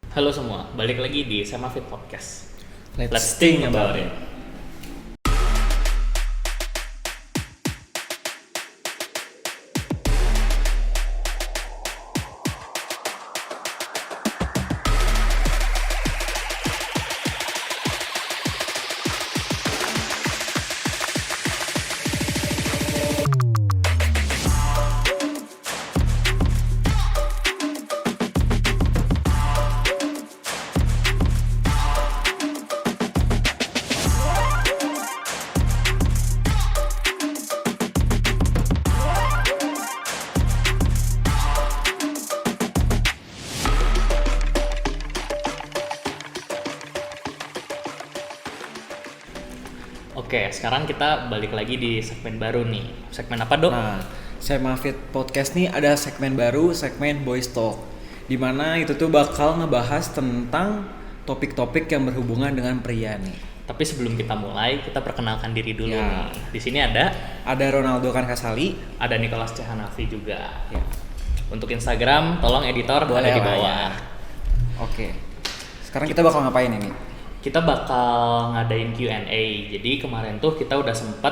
Halo semua, balik lagi di Semafit Podcast. Let's think about it. Oke, sekarang kita balik lagi di segmen baru nih. Segmen apa, Dok? Nah, Semafit Podcast nih ada segmen baru, segmen Boys Talk. Dimana itu tuh bakal ngebahas tentang topik-topik yang berhubungan dengan pria nih. Tapi sebelum kita mulai, kita perkenalkan diri dulu Ya. nih. Di sini ada Ronaldo Kankasali. Nicholas C. Hanafi juga. Ya. Untuk Instagram, tolong editor Boleh ada di lah bawah. ya. Oke. Sekarang kita bakal ngapain ini? Kita bakal ngadain Q&A. Jadi kemarin tuh kita udah sempet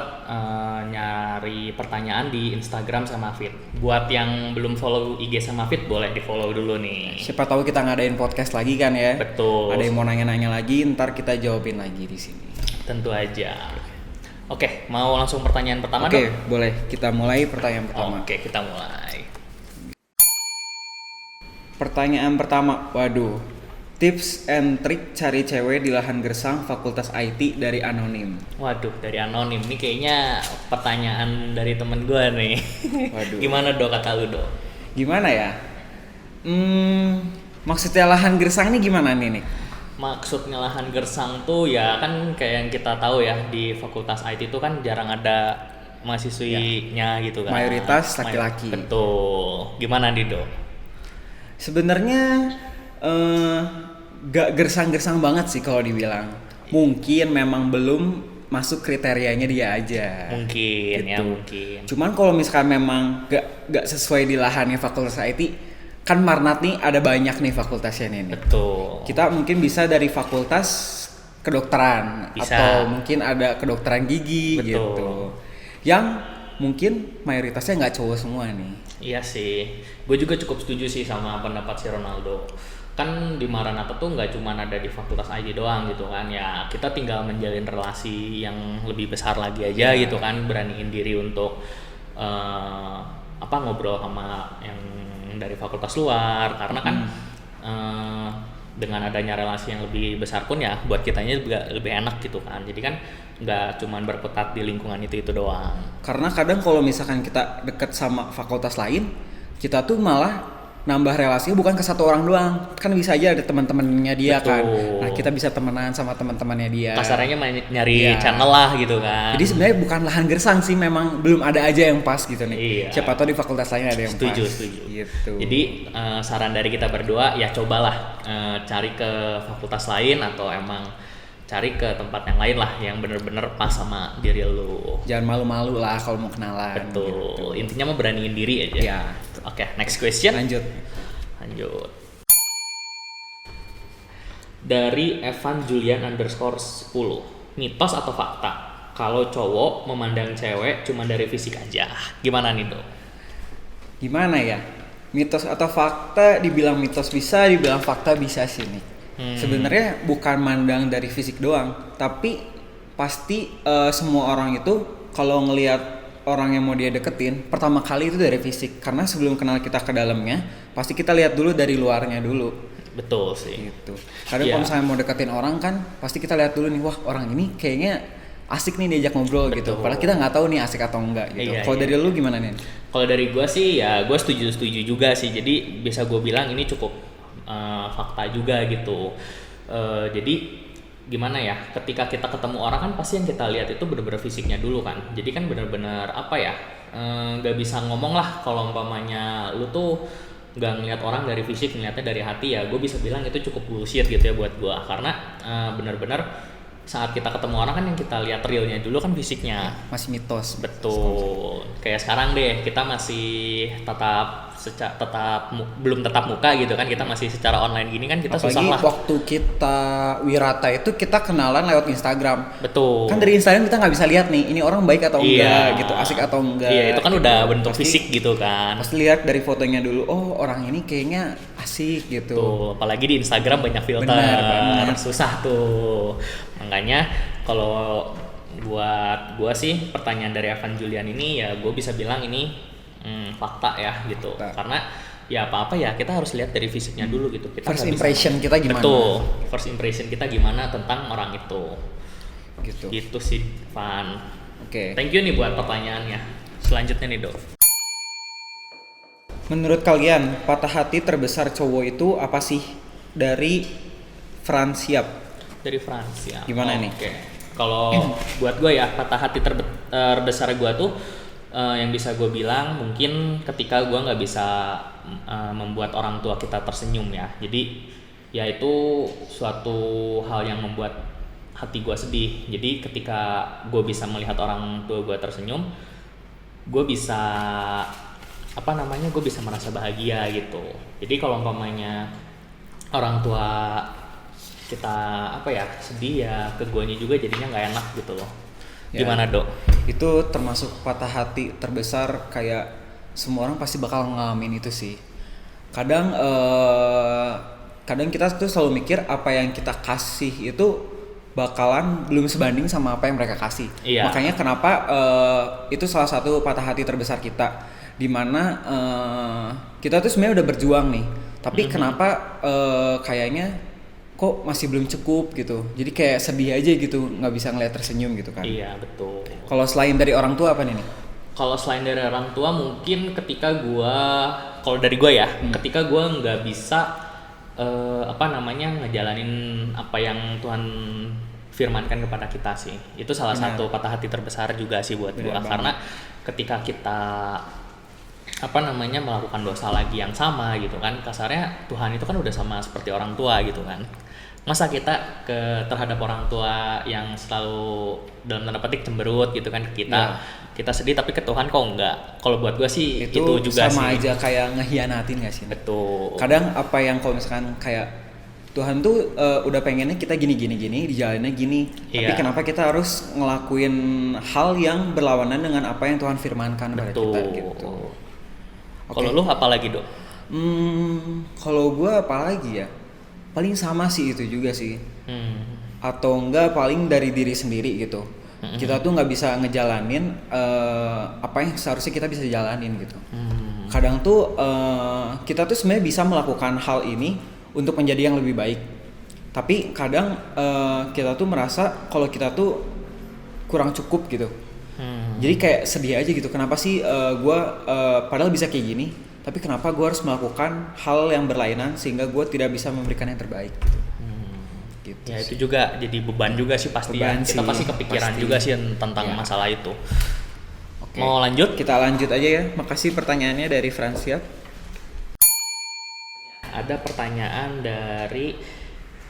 nyari pertanyaan di Instagram Semafit. Buat yang belum follow IG Semafit, boleh di follow dulu nih. Siapa tahu kita ngadain podcast lagi kan ya. Betul. Ada yang mau nanya-nanya lagi, ntar kita jawabin lagi di sini. Tentu aja. Oke, mau langsung pertanyaan pertama, Oke, Dok? boleh. Kita mulai pertanyaan pertama. Oke, kita mulai. Pertanyaan pertama, waduh. Tips and trik cari cewek di lahan gersang Fakultas IT dari Anonim. Waduh, dari anonim nih kayaknya pertanyaan dari temen gue nih. Waduh. Gimana, Dok, kata lu, Dok? Gimana ya? Maksudnya lahan gersang ini gimana nih? Maksudnya lahan gersang tuh ya kan kayak yang kita tahu ya, di Fakultas IT itu kan jarang ada mahasiswinya gitu kan. Mayoritas laki-laki. Betul. Gimana nih, Dok? Sebenarnya gak gersang-gersang banget sih kalau dibilang. Mungkin memang belum masuk kriterianya dia aja. Mungkin ya, Gitu. mungkin. Cuman kalau misalkan memang gak sesuai di lahannya Fakultas IT, kan Marnat nih ada banyak nih fakultasnya nih. Betul. Kita mungkin bisa dari fakultas kedokteran Bisa. atau mungkin ada kedokteran gigi. Betul. Gitu. Yang mungkin mayoritasnya nggak cowok semua nih. Iya sih, gue juga cukup setuju sih sama pendapat si Ronaldo. Kan di Maranatha tuh nggak cuma ada di Fakultas IT doang gitu kan, ya kita tinggal menjalin relasi yang lebih besar lagi aja gitu kan, beraniin diri untuk ngobrol sama yang dari fakultas luar, karena kan dengan adanya relasi yang lebih besar pun ya buat kitanya juga lebih enak gitu kan. Jadi kan nggak cuma berkutat di lingkungan itu doang. Karena kadang kalau misalkan kita deket sama fakultas lain, kita tuh malah nambah relasinya bukan ke satu orang doang. Kan bisa aja ada teman-temannya dia. Betul. Kan. Nah, kita bisa temenan sama teman-temannya dia. Kasarnya nyari Iya. channel lah gitu kan. Jadi sebenarnya bukan lahan gersang sih, memang belum ada aja yang pas gitu nih. Iya. Siapa tahu di fakultas lain ada yang Setuju. pas. Gitu. Jadi saran dari kita berdua ya cobalah cari ke fakultas lain atau emang cari ke tempat yang lain lah yang bener-bener pas sama diri lu. Jangan malu-malu lah kalau mau kenalan. Betul. Gitu. Intinya mah beraniin diri aja. Iya. Oke, next question. Lanjut. Dari Evan Julian _10. Mitos atau fakta? Kalau cowok memandang cewek cuma dari fisik aja. Gimana nih, Dok? Gimana ya? Mitos atau fakta? Dibilang mitos bisa, dibilang fakta bisa sih nih. Sebenarnya bukan mandang dari fisik doang, tapi pasti semua orang itu kalau ngelihat orang yang mau dia deketin, pertama kali itu dari fisik. Karena sebelum kenal kita ke dalamnya, pasti kita lihat dulu dari luarnya dulu. Betul sih. Gitu. Kadang Iya. kalau misalnya mau deketin orang kan, pasti kita lihat dulu nih, wah orang ini kayaknya asik nih diajak ngobrol gitu. Betul. Padahal kita nggak tahu nih asik atau enggak gitu. Iya, Kalau iya. dari lu gimana nih? Kalau dari gue sih ya gue setuju juga sih. Jadi bisa gue bilang ini cukup fakta juga gitu. Jadi gimana ya? Ketika kita ketemu orang kan pasti yang kita lihat itu benar-benar fisiknya dulu kan. Jadi kan benar-benar apa ya? Nggak bisa ngomong lah kalau umpamanya lu tuh nggak ngeliat orang dari fisik, ngeliatnya dari hati, ya gue bisa bilang itu cukup bullshit gitu ya buat gue. Karena benar-benar saat kita ketemu orang kan yang kita lihat realnya dulu kan fisiknya. Masih mitos. Betul. Kayak sekarang deh kita masih tetap belum tetap muka gitu kan, kita masih secara online gini kan, kita susah apalagi lah. waktu kita Wirata itu kita kenalan lewat Instagram. Betul. Kan dari Instagram kita nggak bisa lihat nih ini orang baik atau Iya. enggak gitu, asik atau enggak. Iya, itu kan gitu. udah bentuk Pasti- fisik gitu kan. Pasti lihat dari fotonya dulu, oh orang ini kayaknya asik gitu. Tuh, apalagi di Instagram banyak filter. Benar banget. Susah tuh. Makanya kalau buat gua sih pertanyaan dari Evan Julian ini ya gue bisa bilang ini fakta ya gitu. Fakta. Karena ya apa-apa ya kita harus lihat dari fisiknya dulu gitu. Kita First nggak bisa- impression kita gimana? Betul. First impression kita gimana tentang orang itu. Gitu. Gitu sih, Van. Oke. Thank you nih buat pertanyaannya. Selanjutnya nih, Dok. Menurut kalian patah hati terbesar cowok itu apa sih? Dari Frans Siap. Dari France ya. Gimana nih? Oke. Kalau buat gue ya patah hati terbesar gue tuh yang bisa gue bilang mungkin ketika gue nggak bisa membuat orang tua kita tersenyum ya. Jadi ya itu suatu hal yang membuat hati gue sedih. Jadi ketika gue bisa melihat orang tua gue tersenyum, gue bisa gue bisa merasa bahagia gitu. Jadi kalau umpamanya orang tua kita sedih ya ke guanya juga jadinya nggak enak gitu loh. Ya. Gimana, Dok? Itu termasuk patah hati terbesar, kayak semua orang pasti bakal ngalamin itu sih. Kadang kita tuh selalu mikir apa yang kita kasih itu bakalan belum sebanding sama apa yang mereka kasih. Iya. Makanya kenapa itu salah satu patah hati terbesar kita, dimana kita tuh sebenarnya udah berjuang nih, tapi kenapa kayaknya kok masih belum cukup gitu. Jadi kayak sedih aja gitu, nggak bisa ngeliat tersenyum gitu kan. Iya, betul. Kalau selain dari orang tua apa nih? Kalau selain dari orang tua mungkin ketika kalau dari gua ya, ketika gua nggak bisa ngejalanin apa yang Tuhan firmankan kepada kita sih. Itu salah Benar. satu patah hati terbesar juga sih buat Benar gua. banget. Karena ketika kita melakukan dosa lagi yang sama gitu kan, kasarnya Tuhan itu kan udah sama seperti orang tua gitu kan. Masa kita terhadap orang tua yang selalu dalam tanda petik cemberut gitu kan ke kita, kita sedih, tapi ke Tuhan kok enggak. Kalau buat gua sih itu juga sama sih. aja kayak ngehianatin gak sih? Betul. Kadang apa yang kalau misalkan kayak Tuhan tuh udah pengennya kita gini dijalannya gini, tapi Iya. kenapa kita harus ngelakuin hal yang berlawanan dengan apa yang Tuhan firmankan pada Betul. kita gitu. Kalau lu apa lagi, Dok? Kalau gue apalagi ya, paling sama sih itu juga sih, Hmm. atau enggak paling dari diri sendiri gitu. Kita tuh nggak bisa ngejalanin apa yang seharusnya kita bisa jalanin gitu. Kadang tuh kita tuh sebenarnya bisa melakukan hal ini untuk menjadi yang lebih baik, tapi kadang kita tuh merasa kalau kita tuh kurang cukup gitu. Jadi kayak sedih aja gitu, kenapa sih gue padahal bisa kayak gini, tapi kenapa gue harus melakukan hal yang berlainan sehingga gue tidak bisa memberikan yang terbaik gitu. Gitu Ya sih. itu juga jadi beban juga sih pasti ya. Beban Kita sih, pasti kepikiran pasti. juga sih tentang Ya. masalah itu. Oke. Mau lanjut? Kita lanjut aja ya. Makasih pertanyaannya dari Fransiap. Ada pertanyaan dari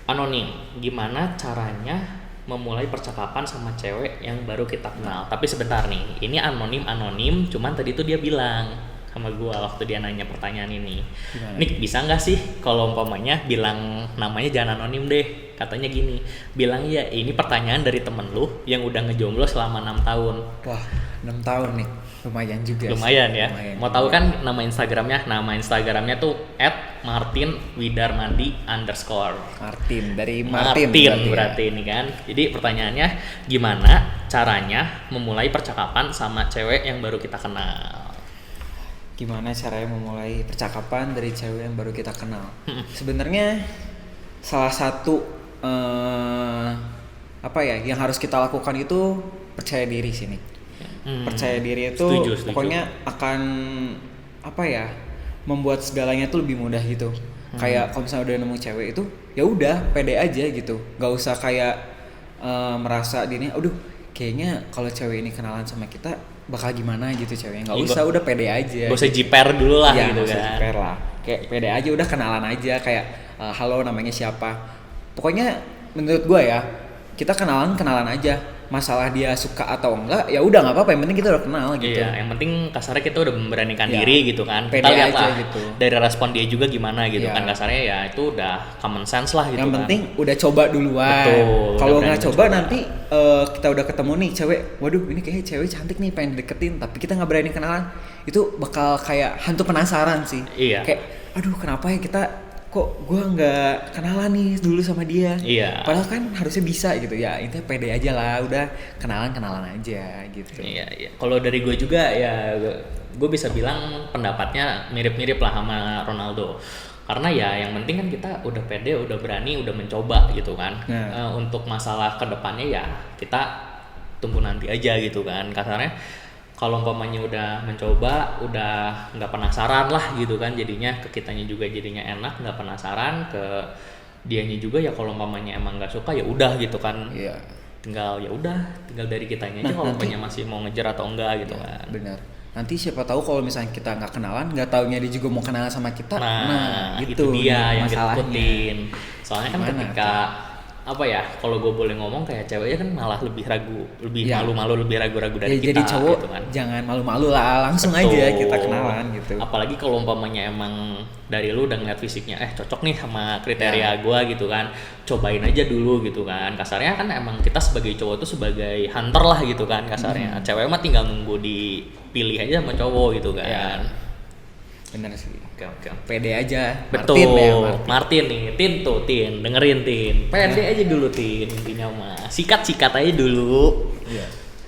anonim. Gimana caranya memulai percakapan sama cewek yang baru kita kenal? Tapi sebentar nih, ini anonim, cuman tadi tuh dia bilang sama gua waktu dia nanya pertanyaan ini. Gimana? Nick, bisa nggak sih kalau umpamanya bilang namanya jangan anonim deh? Katanya gini, bilang ya ini pertanyaan dari temen lu yang udah ngejomblo selama 6 tahun. Wah, 6 tahun nih. Lumayan juga sih. Lumayan ya. Lumayan Mau tahu juga. kan nama Instagramnya? Nama Instagramnya tuh @martinwidarmadi_. Martin, dari Martin berarti ini kan. Jadi pertanyaannya, gimana caranya memulai percakapan sama cewek yang baru kita kenal? Gimana caranya memulai percakapan dari cewek yang baru kita kenal? Sebenarnya salah satu yang harus kita lakukan itu percaya diri sini. Percaya diri itu Setuju. pokoknya akan membuat segalanya tuh lebih mudah gitu. Kayak kalau misalnya udah nemu cewek itu ya udah pede aja gitu, nggak usah kayak merasa dirinya aduh kayaknya kalau cewek ini kenalan sama kita bakal gimana gitu ceweknya, nggak Iya, usah, udah pede aja Gak usah gitu. jiper dulu lah Iya, gitu nggak usah kan. jiper lah, kayak pede aja, udah kenalan aja kayak halo namanya siapa, pokoknya menurut gue ya kita kenalan aja, masalah dia suka atau enggak, ya udah nggak apa-apa, yang penting kita udah kenal gitu. Iya, yang penting kasarnya kita udah memberanikan Iya. diri gitu kan. Pede Kita lihat aja lah gitu. dari respon dia juga gimana gitu Iya. kan, kasarnya ya itu udah common sense lah gitu Yang kan. penting udah coba duluan. Betul, Kalau udah nggak berani coba mencoba. nanti kita udah ketemu nih cewek, waduh ini kayaknya cewek cantik nih pengen deketin, tapi kita nggak berani kenalan, itu bakal kayak hantu penasaran sih. Iya. Kayak, aduh kenapa ya kita kok gua nggak kenalan nih dulu sama dia. Iya. Padahal kan harusnya bisa gitu ya. Intinya pede aja lah, udah kenalan aja gitu. Iya, iya. Kalau dari gue juga ya gue bisa bilang pendapatnya mirip-mirip lah sama Ronaldo. Karena ya yang penting kan kita udah pede, udah berani, udah mencoba gitu kan. Nah. Untuk masalah kedepannya ya kita tunggu nanti aja gitu kan. Kasarnya kalau umpamanya udah mencoba, udah nggak penasaran lah gitu kan, jadinya ke kitanya juga jadinya enak, nggak penasaran, ke dianya juga ya kalau umpamanya emang nggak suka ya udah gitu kan. Iya. Tinggal ya udah, tinggal dari kitanya aja Nah, kalau nanti- umpamanya masih mau ngejar atau enggak gitu Ya, kan. benar. Nanti siapa tahu kalau misalnya kita nggak kenalan, nggak taunya dia juga mau kenalan sama kita. Nah, itu gitu dia yang kita masalahnya. takutin. Soalnya kan Gimana ketika apa ya, kalau gue boleh ngomong kayak ceweknya kan malah lebih ragu, lebih Ya. malu-malu, lebih ragu-ragu dari Ya, kita jadi cowok gitu kan. jangan malu-malu lah, langsung Betul. aja kita kenalan gitu. Apalagi kalau umpamanya emang dari lu udah ngeliat fisiknya cocok nih sama kriteria Ya. gua gitu kan, cobain aja dulu gitu kan. Kasarnya kan emang kita sebagai cowok tuh sebagai hunter lah gitu kan kasarnya. Cewek mah tinggal nunggu dipilih aja sama cowok gitu kan. Ya. Bener sih. Oke. Pede aja. Betul, Martin ya, Martin nih, Tin tuh, Tin, dengerin Tin, pede aja dulu Tin, intinya mah, sikat aja dulu. Iya.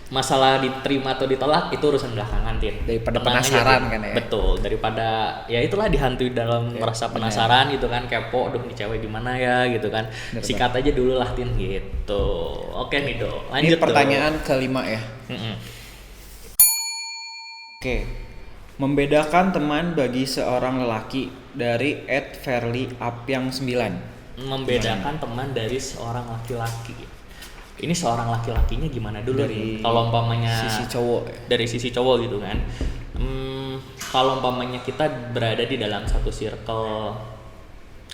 Masalah diterima atau ditolak itu urusan belakangan Tin. Daripada Tenang aja, penasaran Tin. kan ya. Betul, daripada ya itulah dihantui dalam Ya, merasa penasaran gitu kan, kepo, aduh nih cewek gimana ya gitu kan. Bener Sikat aja dulu lah Tin gitu. Oke nih Do, lanjut Ini pertanyaan kelima ya. Mm-mm. Oke. Membedakan teman bagi seorang lelaki dari @fairly_up9. Membedakan teman dari seorang laki-laki. Ini seorang laki-lakinya gimana dulu Dari nih? Kalau umpamanya sisi cowok ya. dari sisi cowok gitu kan. Kalau umpamanya kita berada di dalam satu circle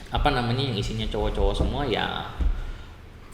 apa namanya yang isinya cowok-cowok semua ya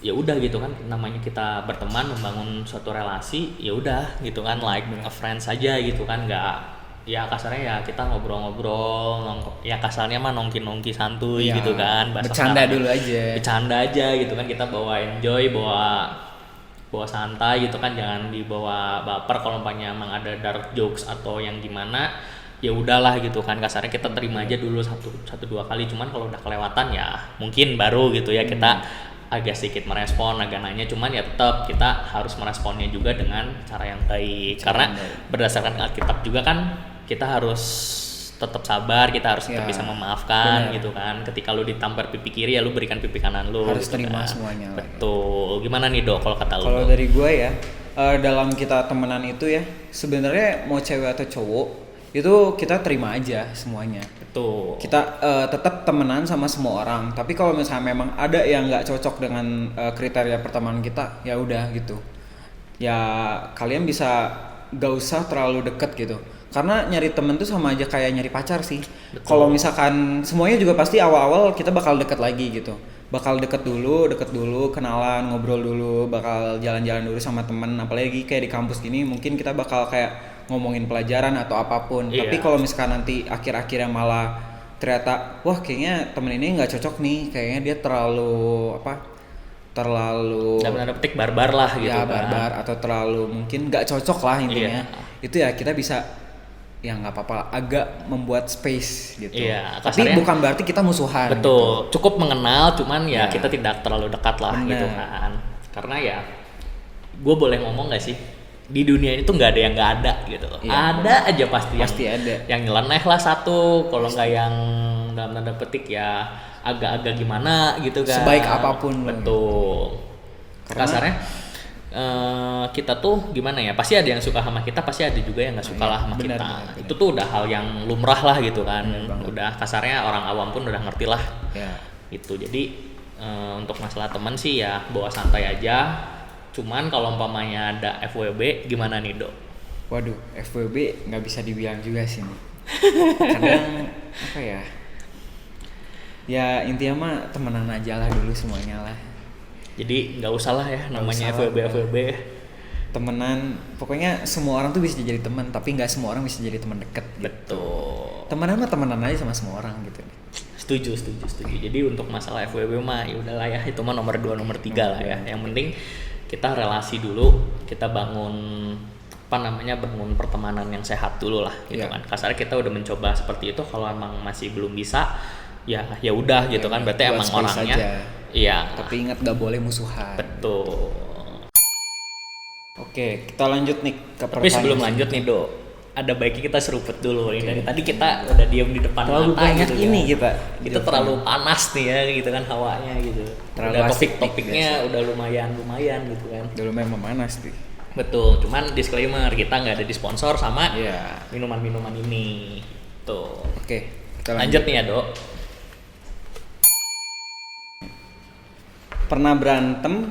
udah gitu kan, namanya kita berteman membangun suatu relasi ya udah gitu kan, like a friends saja gitu kan, nggak ya kasarnya ya kita ngobrol-ngobrol ya kasarnya mah nongki-nongki santuy Ya, gitu kan, bahasa bercanda sekarang. dulu aja. Bercanda aja gitu kan, kita bawa enjoy, bawa santai gitu kan, jangan dibawa baper. Kalau umpamanya emang ada dark jokes atau yang gimana ya udahlah gitu kan, kasarnya kita terima aja dulu satu dua kali. Cuman kalau udah kelewatan ya mungkin baru gitu ya kita agak sedikit merespon, agak nanya, cuman ya tetap kita harus meresponnya juga dengan cara yang baik, karena berdasarkan Alkitab juga kan kita harus tetap sabar, kita harus tetap Ya, bisa memaafkan benar. gitu kan. Ketika lu ditampar pipi kiri ya lu berikan pipi kanan lu Harus gitu terima kan. semuanya lah. Betul. Gimana nih Dok kalau kata lu? Kalau Dok? dari gue ya, dalam kita temenan itu ya, sebenarnya mau cewek atau cowok itu kita terima aja semuanya. Betul. Kita tetap temenan sama semua orang. Tapi kalau misalnya memang ada yang nggak cocok dengan kriteria pertemanan kita, ya udah gitu. Ya kalian bisa gak usah terlalu deket gitu. Karena nyari temen tuh sama aja kayak nyari pacar sih. Betul. Kalau misalkan semuanya juga pasti awal-awal kita bakal deket lagi gitu. Bakal deket dulu, kenalan, ngobrol dulu, bakal jalan-jalan dulu sama temen. Apalagi kayak di kampus gini, mungkin kita bakal kayak ngomongin pelajaran atau apapun. Iya. Tapi kalau misalkan nanti akhir-akhirnya malah ternyata, wah kayaknya temen ini nggak cocok nih, kayaknya dia terlalu dalam tanda petik barbar lah gitu ya kan. barbar atau terlalu mungkin nggak cocok lah intinya. Iya. Itu ya kita bisa ya nggak apa-apa agak membuat space gitu. Iya, Tapi kasarnya- bukan berarti kita musuhan. Betul, cukup mengenal, cuman ya Ya. kita tidak terlalu dekat lah Bener. gitu kan. Karena ya, gue boleh ngomong nggak sih, di dunia ini tuh nggak ada yang nggak ada gitu. Iya, Ada aja pasti ada. yang nyeleneh lah satu, kalau nggak yang dalam tanda petik ya agak-agak gimana gitu kan. Sebaik apapun. Betul. Karena- Kasarnya kita tuh gimana ya, pasti ada yang suka sama kita, pasti ada juga yang nggak suka Iya, lah sama benar, kita. benar. Itu tuh udah hal yang lumrah lah gitu kan. Benar banget. Udah kasarnya orang awam pun udah ngerti lah Ya. itu. Jadi untuk masalah teman sih ya bawa santai aja. Cuman kalau umpamanya ada FWB gimana nih Dok? Waduh, FWB nggak bisa dibilang juga sih nih. Kadang apa ya? Ya intinya mah temenan aja lah dulu semuanya lah. Jadi nggak usah lah ya namanya usah lah, FWB. temenan, pokoknya semua orang tuh bisa jadi teman, tapi nggak semua orang bisa jadi teman dekat. Betul. Temenan mah temenan aja sama semua orang gitu. Setuju. Jadi untuk masalah FWB mah ya udahlah ya, itu mah nomor 2 nomor 3 lah ya. Yang penting kita relasi dulu, kita bangun bangun pertemanan yang sehat dulu lah gitu kan. Kasarnya kita udah mencoba seperti itu, kalau emang masih belum bisa ya udah gitu kan, berarti emang orangnya aja. Iya. Tapi ingat gak boleh musuhan. Betul. Oke, kita lanjut nih ke pertanyaan. Tapi sebelum lanjut nih Do, ada baiknya kita seruput dulu nih. Dari tadi kita udah diam di depan terlalu mata banyak gitu ini kan. kita terlalu panas nih ya gitu kan hawanya gitu. Terlalu Udah asik topik-topiknya nih, udah lumayan gitu kan. Dulu memang memanas nih. Betul, cuman disclaimer kita nggak ada disponsor sama Iya. minuman-minuman ini. Tuh. Oke, kita Lanjut nih ya Dok. Pernah berantem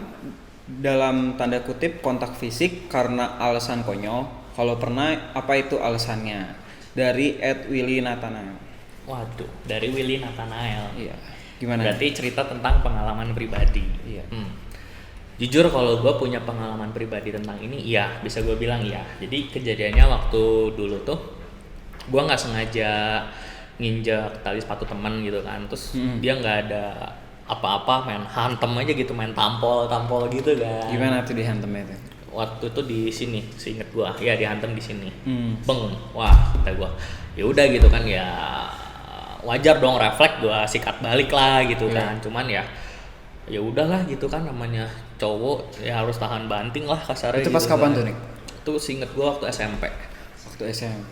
dalam tanda kutip kontak fisik karena alasan konyol? Kalau pernah, apa itu alasannya? Dari @willy_nathanael. Waduh, dari Willy Nathanael. Iya. Gimana? Berarti cerita tentang pengalaman pribadi. Iya. Jujur kalau gue punya pengalaman pribadi tentang ini, iya bisa gue bilang iya. Jadi kejadiannya waktu dulu tuh, gue nggak sengaja nginjak tali sepatu teman gitu kan, terus dia nggak ada apa-apa, main hantem aja gitu, main tampol gitu kan. Gimana tuh dihantemnya tuh? Waktu itu di sini, seinget gua, ya dihantem di sini. Beng. Wah, kata gua. Ya udah gitu kan ya, wajar dong refleks gua sikat balik lah gitu kan. Cuman ya udahlah gitu kan, namanya cowok ya harus tahan banting lah kasarnya. Itu pas gitu kapan kan. tuh, Nik? Itu seinget gua waktu SMP. Waktu SMP.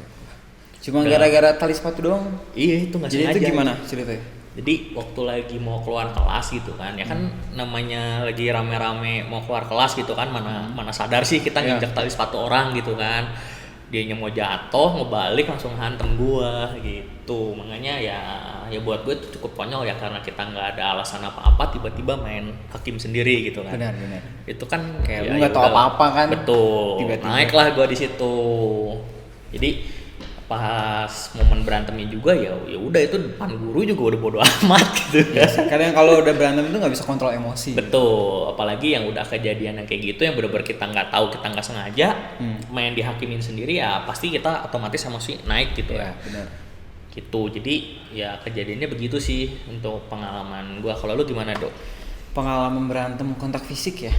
Cuma gara-gara tali sepatu doang. Iya, itu nggak Jadi sengaja. itu gimana ceritanya? Jadi waktu lagi mau keluar kelas gitu kan, ya kan namanya lagi rame-rame mau keluar kelas gitu kan, mana sadar sih kita nginjak tali sepatu orang gitu kan. Dianya mau jatuh, ngebalik langsung hantem gua gitu. Makanya ya buat gue itu cukup konyol ya, karena kita nggak ada alasan apa-apa tiba-tiba main hakim sendiri gitu kan. Benar. Itu kan Kayak ya lu nggak tahu apa-apa kan. Betul. Tiba-tiba. Naiklah gua di situ. Jadi pas momen berantemnya juga ya udah itu depan guru juga udah bodo amat gitu kan. Kadang kalau udah berantem itu nggak bisa kontrol emosi. Betul, apalagi yang udah kejadian yang kayak gitu yang bener-bener kita nggak tahu, kita nggak sengaja main dihakimin sendiri, ya pasti kita otomatis emosi naik gitu ya. Benar. Gitu, jadi ya kejadiannya begitu sih untuk pengalaman gua. Kalau lu gimana Dok? Pengalaman berantem kontak fisik ya?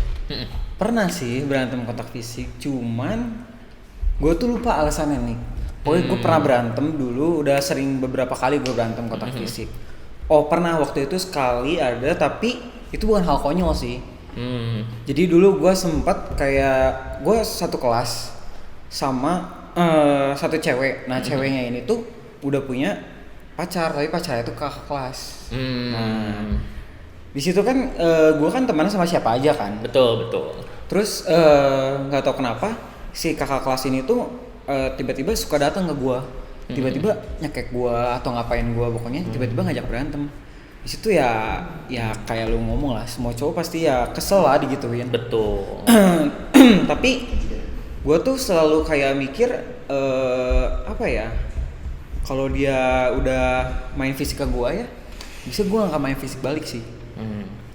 Pernah sih berantem kontak fisik, cuman gue tuh lupa alasannya nih. Pokoknya gue pernah berantem dulu, udah sering beberapa kali gue berantem kontak fisik. Oh pernah waktu itu sekali ada, tapi itu bukan hal konyol sih. Jadi dulu gue sempet kayak, gue satu kelas sama satu cewek. Nah ceweknya ini tuh udah punya pacar, tapi pacarnya itu kakak kelas. Nah di situ kan gue kan temenan sama siapa aja kan. Betul. Terus nggak tahu kenapa si kakak kelas ini tuh tiba-tiba suka datang ke gua, tiba-tiba nyekek gua atau ngapain gua, pokoknya tiba-tiba ngajak berantem. Di situ ya kayak lu ngomong lah, semua cowok pasti ya kesel lah digituin. Betul. Tapi gua tuh selalu kayak mikir apa ya, kalau dia udah main fisik ke gua ya, bisa gua nggak main fisik balik sih.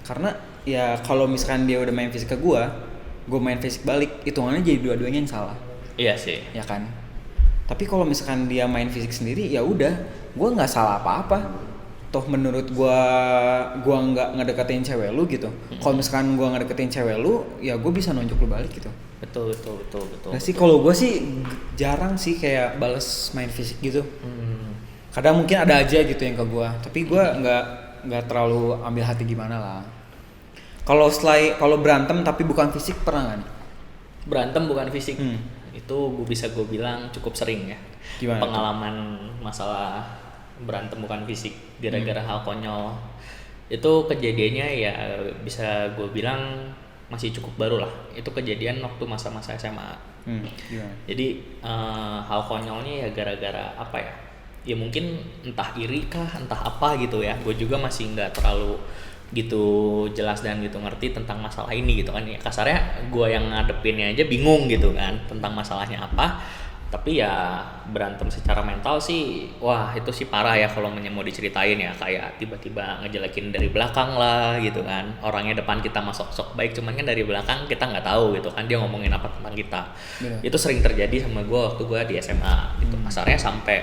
Karena ya kalau misalkan dia udah main fisik ke gua main fisik balik, hitungannya jadi dua-duanya yang salah. Iya sih. Ya kan. Tapi kalau misalkan dia main fisik sendiri, ya udah, gue nggak salah apa-apa. Toh menurut gue nggak ngedeketin cewek lu gitu. Kalau misalkan gue ngedeketin cewek lu, ya gue bisa nunjuk lu balik gitu. Betul. Nah sih kalau gue sih jarang sih kayak bales main fisik gitu. Kadang mungkin ada aja gitu yang ke gue. Tapi gue nggak terlalu ambil hati gimana lah. Kalau berantem tapi bukan fisik pernah nggak nih? Berantem bukan fisik. Itu gue bilang cukup sering ya. Gimana pengalaman masalah berantem bukan fisik gara-gara hal konyol. Itu kejadiannya ya bisa gue bilang masih cukup baru lah. Itu kejadian waktu masa-masa SMA. Gimana? Jadi hal konyolnya ya gara-gara apa ya? Ya mungkin entah iri kah, entah apa gitu ya. Gue juga masih nggak terlalu gitu jelas dan gitu ngerti tentang masalah ini gitu kan ya. Kasarnya gue yang ngadepinnya aja bingung gitu kan tentang masalahnya apa, Tapi ya berantem secara mental sih, wah itu sih parah ya kalau mau diceritain ya, kayak tiba-tiba ngejelekin dari belakang lah gitu kan. Orangnya depan kita masuk baik, cuman kan dari belakang kita nggak tahu gitu kan dia ngomongin apa tentang kita. Itu sering terjadi sama gue waktu gue di SMA gitu. Kasarnya sampai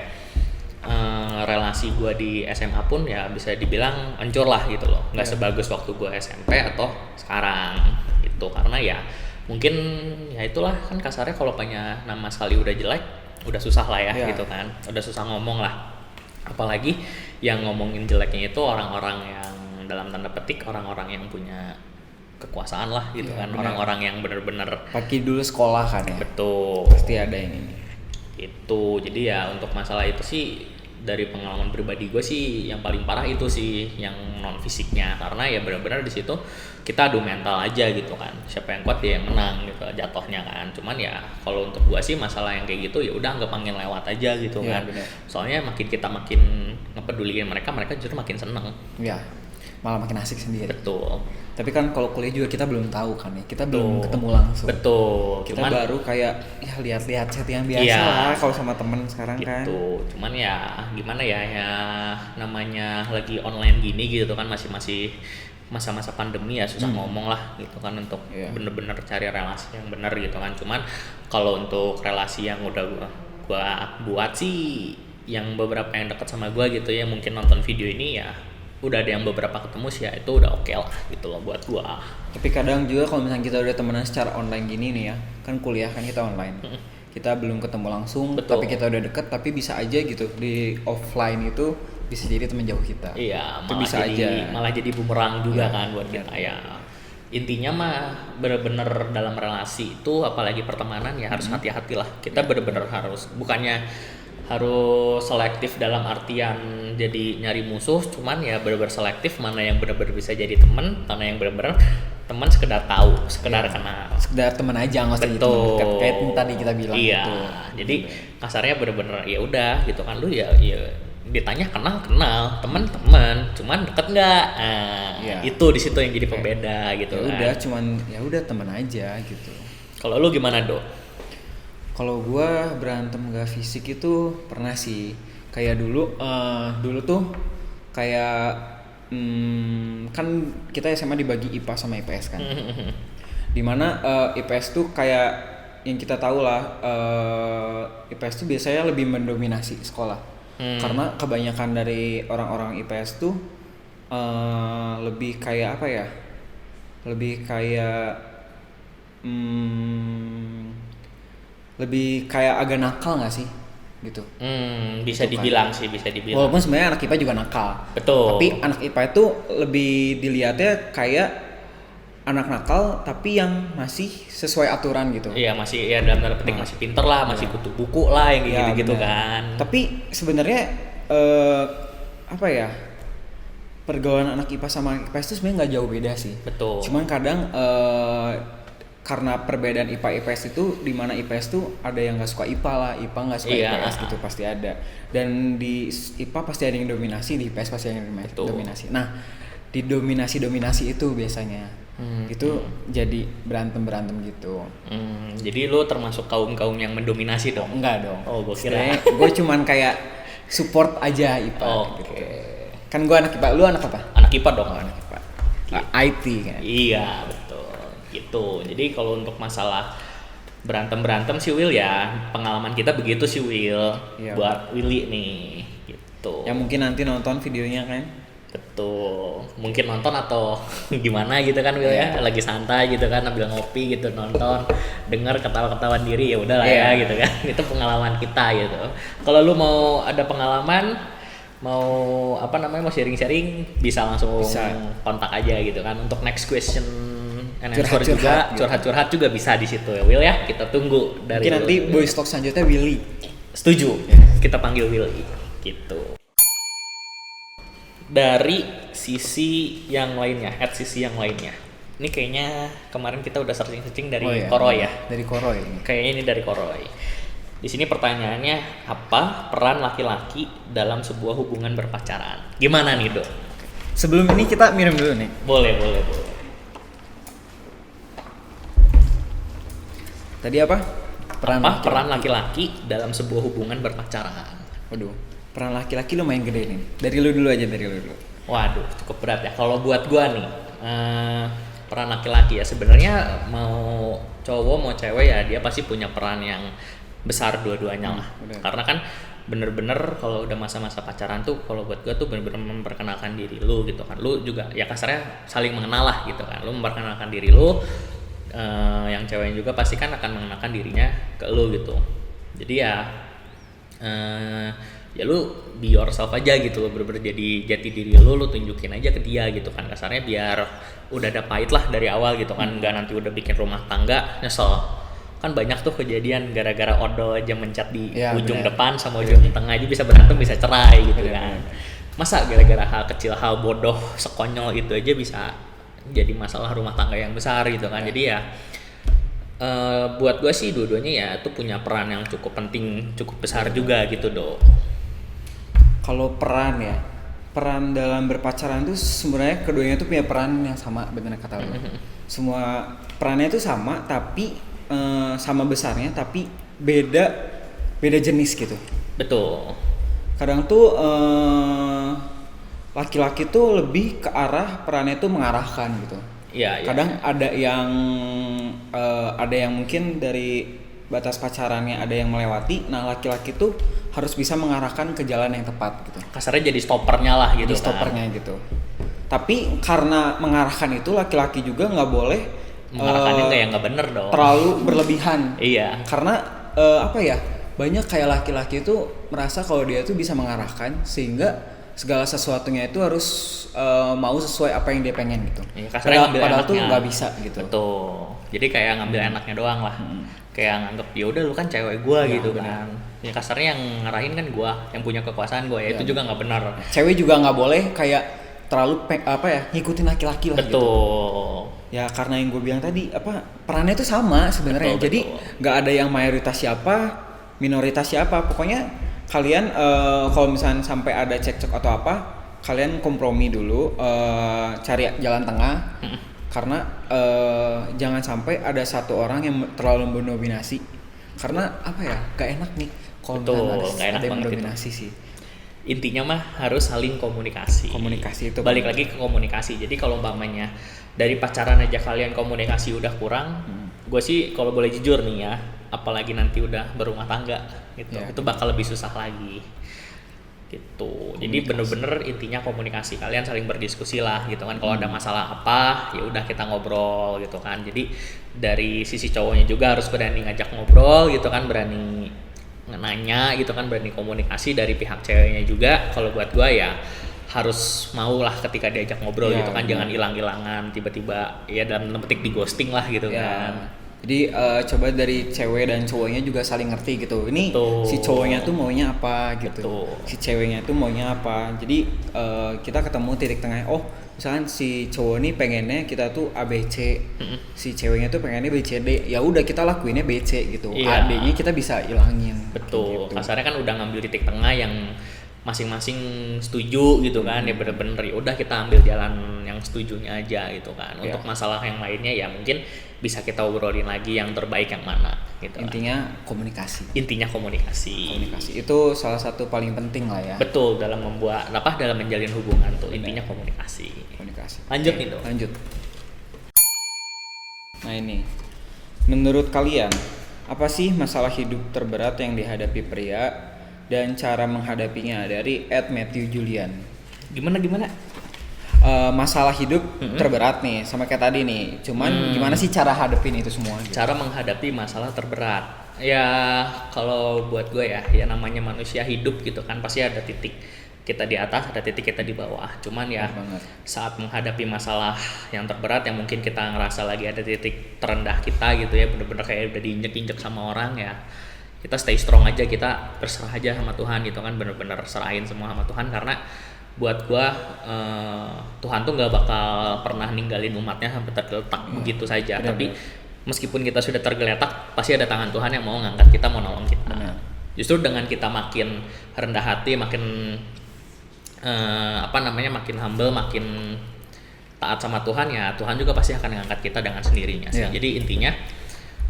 relasi gue di SMA pun ya bisa dibilang hancur lah gitu loh. Nggak sebagus waktu gue SMP atau sekarang gitu, karena ya mungkin ya itulah kan kasarnya kalau punya nama sekali udah jelek udah susah lah ya gitu kan, udah susah ngomong lah, apalagi yang ngomongin jeleknya itu orang-orang yang dalam tanda petik orang-orang yang punya kekuasaan lah gitu kan, orang-orang yang bener-bener pakai dulu sekolah kan ya, betul pasti ada yang ini itu. Jadi ya untuk masalah itu sih dari pengalaman pribadi gue sih yang paling parah itu sih yang non fisiknya, karena ya benar-benar di situ kita adu mental aja gitu kan, siapa yang kuat dia yang menang gitu jatuhnya kan. Cuman ya kalau untuk gue sih masalah yang kayak gitu ya udah anggap angin lewat aja gitu kan. Bener. Soalnya makin kita makin ngepeduliin mereka justru makin seneng ya, malah makin asik sendiri. Betul. Tapi kan kalau kuliah juga kita belum tahu kan ya, kita belum ketemu langsung. Betul. Kita baru kayak ya lihat-lihat settingan biasa lah kalau sama temen sekarang gitu. kan. Cuman ya gimana ya namanya lagi online gini gitu kan, masih masa-masa pandemi ya susah ngomong lah gitu kan untuk bener-bener cari relasi yang bener gitu kan. Cuman kalau untuk relasi yang udah gua buat sih yang beberapa yang dekat sama gua gitu ya, mungkin nonton video ini ya udah ada yang beberapa ketemu sih ya itu udah oke lah gitu loh buat gua. Tapi kadang juga kalau misalnya kita udah temenan secara online gini nih ya, kan kuliah kan kita online, kita belum ketemu langsung. Betul. Tapi kita udah deket, tapi bisa aja gitu di offline itu bisa jadi teman jauh kita. Iya, malah jadi bumerang juga kan buat kita ya. Intinya mah bener-bener dalam relasi itu apalagi pertemanan ya harus hati-hati lah. Kita bener-bener harus, bukannya harus selektif dalam artian jadi nyari musuh, cuman ya benar-benar selektif mana yang benar-benar bisa jadi teman, mana yang benar-benar teman sekedar tahu, sekedar kenal, sekedar teman aja nggak usah jadi teman dekat kayak tadi kita bilang. Iya, gitu. jadi kasarnya benar-benar ya udah gitu kan, lu ya ditanya kenal teman-teman, cuman deket nggak, itu di situ yang jadi pembeda gitu. Ya udah, cuman ya udah teman aja gitu. Kalau lu gimana Dok? Kalau gue berantem gak fisik itu pernah sih, kayak dulu tuh kayak kan kita SMA dibagi IPA sama IPS kan, dimana IPS tuh kayak yang kita tahu lah, IPS tuh biasanya lebih mendominasi sekolah, karena kebanyakan dari orang-orang IPS tuh lebih kayak apa ya, lebih kayak lebih kayak agak nakal nggak sih gitu. Bisa dibilang sih, bisa dibilang. Walaupun sebenarnya anak IPA juga nakal. Betul. Tapi anak IPA itu lebih dilihatnya kayak anak nakal tapi yang masih sesuai aturan gitu. Iya, masih ya dalam tanda petik masih pinter lah, masih kutu buku lah yang gitu-gitu kan. Tapi sebenarnya apa ya? Pergaulan anak IPA sama IPS itu sebenarnya nggak jauh beda sih. Betul. Cuman kadang karena perbedaan IPA IPS itu, di mana IPS tuh ada yang nggak suka IPA lah, IPA nggak suka IPS gitu pasti ada. Dan di IPA pasti ada yang dominasi, di IPS pasti ada yang dominasi. Nah, di dominasi itu biasanya itu jadi berantem gitu. Jadi lu termasuk kaum yang mendominasi dong? Enggak dong. Oh, gue kira. Gue cuman kayak support aja IPA. Gitu. Kan gue anak IPA, lu anak apa? Anak IPA dong. Anak IPA. IT kan. Iya betul. Gitu. Jadi kalau untuk masalah berantem sih Will ya, pengalaman kita begitu sih Will. Iya, buat Willy nih gitu. Ya mungkin nanti nonton videonya kan. Betul. Mungkin nonton atau gimana gitu kan Will ya, lagi santai gitu kan sambil ngopi gitu, nonton, dengar ketawa-ketawaan diri ya udahlah ya gitu kan. Itu pengalaman kita gitu. Kalau lu mau ada pengalaman, mau mau sharing-sharing bisa langsung kontak aja gitu kan untuk next question. Curhat-curhat juga bisa di situ ya Will ya, kita tunggu dari mungkin nanti Boys Talk selanjutnya Willy. Setuju, kita panggil Willy gitu. Dari sisi yang lainnya, sisi yang lainnya, ini kayaknya kemarin kita udah searching dari Koroy ya. Dari Koroy. Kayaknya ini dari Koroy. Di sini pertanyaannya, apa peran laki-laki dalam sebuah hubungan berpacaran? Gimana nih Dok? Sebelum ini kita minum dulu nih. Boleh. Tadi apa? peran laki-laki dalam sebuah hubungan berpacaran. Waduh, peran laki-laki lumayan gede nih. Dari lu dulu. Waduh, cukup berat ya. Kalau buat gua nih, peran laki-laki ya sebenarnya mau cowok mau cewek ya dia pasti punya peran yang besar dua-duanya lah. Karena kan bener-bener kalau udah masa-masa pacaran tuh kalau buat gua tuh bener-bener memperkenalkan diri lu gitu kan. Lu juga ya kasarnya saling mengenal lah gitu kan. Lu memperkenalkan diri lu, yang cewek juga pasti kan akan mengenalkan dirinya ke lu gitu. Jadi ya lu be yourself aja gitu, bener-bener jadi jati diri lu tunjukin aja ke dia gitu kan, kasarnya biar udah ada pahit lah dari awal gitu kan, nggak nanti udah bikin rumah tangga nyesel. Kan banyak tuh kejadian gara-gara odol aja mencat di ujung depan sama ujung tengah aja bisa berantem, bisa cerai gitu kan. Masa gara-gara hal kecil, hal bodoh sekonyol itu aja bisa jadi masalah rumah tangga yang besar gitu kan. Jadi ya buat gue sih dua-duanya ya tuh punya peran yang cukup penting, cukup besar juga gitu dong. Kalau peran dalam berpacaran tuh sebenarnya keduanya tuh punya peran yang sama, benar kata lo. Semua perannya tuh sama tapi sama besarnya tapi beda jenis gitu. Betul. Kadang tuh laki-laki tuh lebih ke arah perannya tuh mengarahkan gitu. Iya. Kadang ada yang mungkin dari batas pacarannya ada yang melewati. Nah, laki-laki tuh harus bisa mengarahkan ke jalan yang tepat gitu. Kasarnya jadi stoppernya lah gitu. Jadi stoppernya gitu. Tapi karena mengarahkan itu laki-laki juga nggak boleh mengarahkannya kayak nggak bener dong. Terlalu berlebihan. Iya. Karena banyak kayak laki-laki itu merasa kalau dia tuh bisa mengarahkan sehingga segala sesuatunya itu harus mau sesuai apa yang dia pengen gitu. Iya, padahal tuh nggak bisa gitu. Betul. Jadi kayak ngambil enaknya doang lah. Kayak nganggep ya udah lu kan cewek gua gitu kan. Ya kasarnya yang ngarahin kan gua, yang punya kekuasaan gua ya. Itu juga nggak benar. Cewek juga nggak boleh kayak terlalu ngikutin laki-laki lah. Betul. Gitu. Ya karena yang gue bilang tadi perannya itu sama sebenarnya. Jadi nggak ada yang mayoritas siapa, minoritas siapa. Pokoknya kalian kalau misalnya sampai ada cekcok atau apa, kalian kompromi dulu, cari jalan tengah. Karena jangan sampai ada satu orang yang terlalu mendominasi. Karena gak enak nih kalau misalnya ada yang mendominasi sih. Intinya mah harus saling komunikasi. Komunikasi itu balik lagi ke komunikasi. Jadi kalau umpamanya dari pacaran aja kalian komunikasi udah kurang, gue sih kalau boleh jujur nih ya, apalagi nanti udah berumah tangga gitu, itu bakal lebih susah lagi gitu. Jadi bener-bener intinya komunikasi, kalian saling berdiskusi lah gitu kan. Kalau ada masalah apa ya udah kita ngobrol gitu kan. Jadi dari sisi cowoknya juga harus berani ngajak ngobrol gitu kan, berani nanya gitu kan, berani komunikasi. Dari pihak ceweknya juga kalau buat gua ya harus mau lah ketika diajak ngobrol gitu kan. Jangan hilang-hilangan tiba-tiba ya dalam petik di ghosting lah gitu kan. Jadi coba dari cewek dan cowoknya juga saling ngerti gitu. Ini si cowoknya tuh maunya apa gitu. Si ceweknya tuh maunya apa. Jadi kita ketemu titik tengah. Oh, misalkan si cowok nih pengennya kita tuh ABC. Si ceweknya tuh pengennya BCD. Ya udah kita lakuinnya BC gitu. A-D-nya kita bisa ilangin. Betul. Gitu. Kasarnya kan udah ngambil titik tengah yang masing-masing setuju gitu kan. Ya bener-bener ya udah kita ambil jalan yang setujunya aja gitu kan. Untuk masalah yang lainnya ya mungkin bisa kita obrolin lagi yang terbaik yang mana gitu. Intinya komunikasi. Komunikasi itu salah satu paling penting lah ya. Betul, dalam dalam menjalin hubungan tuh intinya komunikasi. Lanjut nih dong. Lanjut. Nah ini, menurut kalian apa sih masalah hidup terberat yang dihadapi pria dan cara menghadapinya? Dari @Matthew Julian. Gimana? Masalah hidup terberat nih, sama kayak tadi nih. Cuman gimana sih cara hadapin itu semua? Gitu? Cara menghadapi masalah terberat. Ya kalau buat gue ya namanya manusia hidup gitu kan pasti ada titik kita di atas, ada titik kita di bawah. Cuman ya saat menghadapi masalah yang terberat yang mungkin kita ngerasa lagi ada titik terendah kita gitu ya, bener-bener kayak udah diinjek-injek sama orang ya. Kita stay strong aja, kita berserah aja sama Tuhan gitu kan, bener-bener serahin semua sama Tuhan. Karena buat gua Tuhan tuh nggak bakal pernah ninggalin umatnya sampai tergeletak begitu saja. Tapi meskipun kita sudah tergeletak, pasti ada tangan Tuhan yang mau ngangkat kita, mau nolong kita. Justru dengan kita makin rendah hati, makin makin humble, makin taat sama Tuhan ya, Tuhan juga pasti akan ngangkat kita dengan sendirinya. Jadi intinya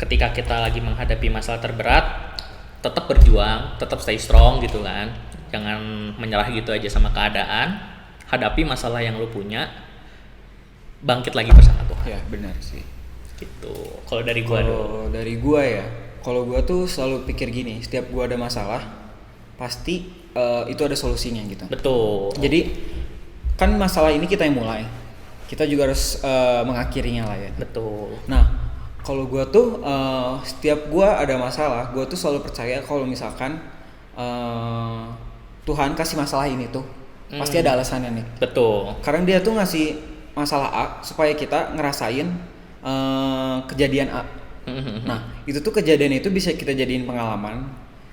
ketika kita lagi menghadapi masalah terberat, tetap berjuang, tetap stay strong gitu kan. Jangan menyerah gitu aja sama keadaan. Hadapi masalah yang lu punya, bangkit lagi bersama Tuhan. Ya benar sih. Gitu. Kalau dari gua Kalau gua tuh selalu pikir gini, setiap gua ada masalah pasti itu ada solusinya gitu. Betul. Jadi kan masalah ini kita yang mulai, kita juga harus mengakhirinya lah ya. Betul. Nah kalau gua tuh setiap gua ada masalah, gua tuh selalu percaya kalau misalkan Tuhan kasih masalah ini tuh pasti ada alasannya nih. Betul. Karena dia tuh ngasih masalah A supaya kita ngerasain kejadian A. Nah itu tuh kejadian itu bisa kita jadiin pengalaman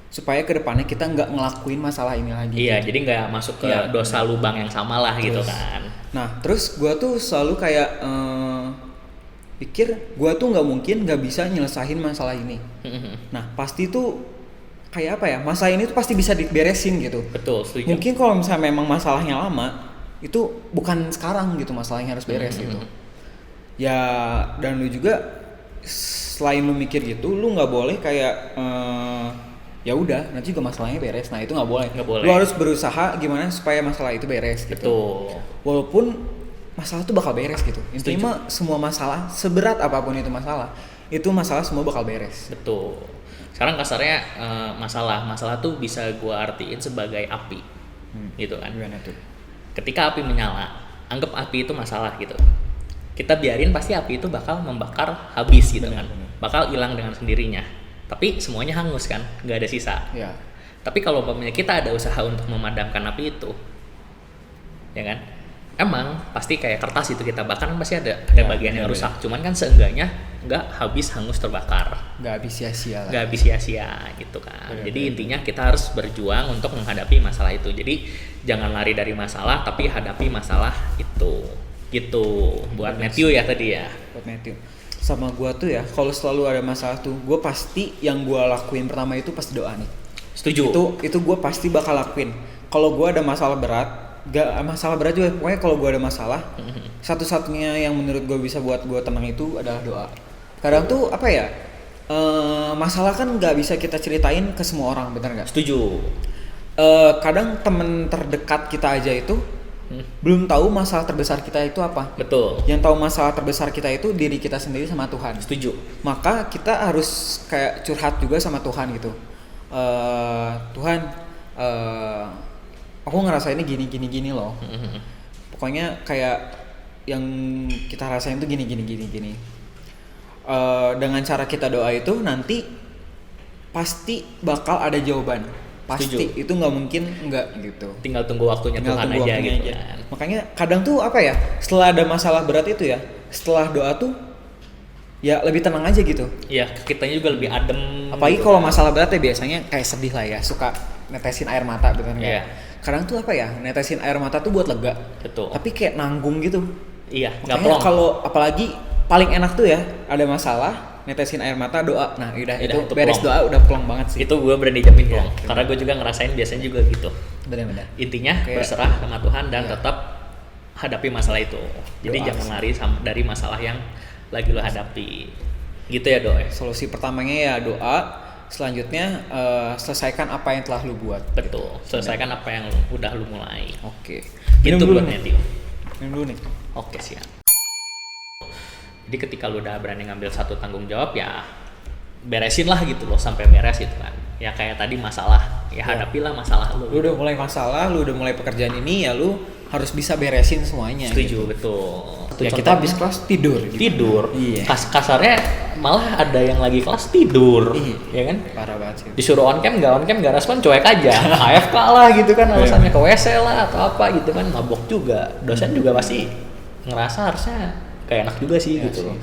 supaya kedepannya kita nggak ngelakuin masalah ini lagi. Iya, jadi nggak masuk ke dosa lubang yang sama lah gitu kan. Nah terus gue tuh selalu kayak pikir gue tuh nggak mungkin nggak bisa nyelesain masalah ini. Nah pasti tuh kayak apa ya, masalah ini tuh pasti bisa diberesin gitu. Betul, setuju. Mungkin kalau misalnya memang masalahnya lama, itu bukan sekarang gitu masalahnya harus beres gitu. Ya dan lu juga selain lu mikir gitu, lu nggak boleh kayak ya udah nanti juga masalahnya beres. Nah itu nggak boleh. Lu harus berusaha gimana supaya masalah itu beres gitu. Betul. Walaupun masalah itu bakal beres gitu. Intinya semua masalah, seberat apapun itu masalah semua bakal beres. Betul. Sekarang kasarnya masalah tuh bisa gua artiin sebagai api, gitu kan. Gimana tuh? Ketika api menyala, anggap api itu masalah gitu. Kita biarin pasti api itu bakal membakar habis gitu kan. Bakal hilang dengan sendirinya. Tapi semuanya hangus kan, nggak ada sisa. Ya. Tapi kalau umpamanya kita ada usaha untuk memadamkan api itu, ya kan? Emang pasti kayak kertas itu kita bakar kan pasti ada bagian yang rusak. Cuman kan seenggaknya nggak habis hangus terbakar. Nggak habis sia-sia lah. Nggak habis sia-sia gitu kan. Jadi intinya kita harus berjuang untuk menghadapi masalah itu. Jadi jangan lari dari masalah, tapi hadapi masalah itu. Gitu. Buat Matthew ya tadi ya. Buat Matthew. Sama gua tuh ya, kalau selalu ada masalah tuh, gua pasti yang gua lakuin pertama itu pasti doa nih. Setuju. Itu gua pasti bakal lakuin. Kalau gua ada masalah berat, gak masalah berat juga, pokoknya kalau gua ada masalah, satu-satunya yang menurut gua bisa buat gua tenang itu adalah doa. Kadang tuh apa ya, masalah kan nggak bisa kita ceritain ke semua orang, benar nggak? Setuju. Kadang temen terdekat kita aja itu belum tahu masalah terbesar kita itu apa. Betul. Yang tahu masalah terbesar kita itu diri kita sendiri sama Tuhan. Setuju. Maka kita harus kayak curhat juga sama Tuhan gitu. Tuhan, aku ngerasa ini gini loh. Pokoknya kayak yang kita rasain tuh gini. Dengan cara kita doa itu nanti pasti bakal ada jawaban. Pasti. Setuju. Itu nggak mungkin enggak gitu. Tinggal tunggu waktunya Tuhan aja gitu kan. Makanya kadang tuh apa ya, setelah ada masalah berat itu ya, setelah doa tuh ya lebih tenang aja gitu. Iya, kitanya juga lebih adem. Apalagi gitu kalau kan. masalah berat ya biasanya kayak sedih lah ya, suka netesin air mata bener nggak? Iya. Kadang tuh apa ya, netesin air mata tuh buat lega. Betul. Tapi kayak nanggung gitu. Iya, nggak Makanya plong. kalau apalagi paling enak tuh ya, ada masalah, netesin air mata, doa. Nah, udah itu beres plong. doa udah plong banget sih. Itu gue berani jamin plong. Karena gue juga ngerasain biasanya juga gitu. Benar-benar. Intinya Kayak, berserah sama Tuhan dan tetap hadapi masalah itu. Jadi Doa jangan sih. lari dari masalah yang lagi lo hadapi. Gitu ya Doe. Solusi pertamanya ya doa. Selanjutnya selesaikan apa yang telah lu buat. Betul. Selesaikan apa yang udah lu mulai. Oke. Itu Minum buat dulu nih. Matthew. Minum dulu nih. Oke, siap. Jadi ketika lu udah berani ngambil satu tanggung jawab ya beresin lah gitu loh sampai beres gitu kan. Ya kayak tadi masalah, ya hadapilah masalah lu. Lu udah mulai masalah, lu udah mulai pekerjaan ini ya lu harus bisa beresin semuanya. Setuju, gitu. betul. Ya kita habis kelas tidur. Gitu. Tidur. Iya. Kasarnya malah ada yang lagi kelas tidur, Iya. ya kan? Parah banget sih. Disuruh on cam nggak respon, cuek aja. AFK lah gitu kan, alasannya ke WC lah atau apa gitu kan, mabok juga. Dosen juga pasti ngerasa harusnya kayak enak juga sih Ya gitu sih. loh.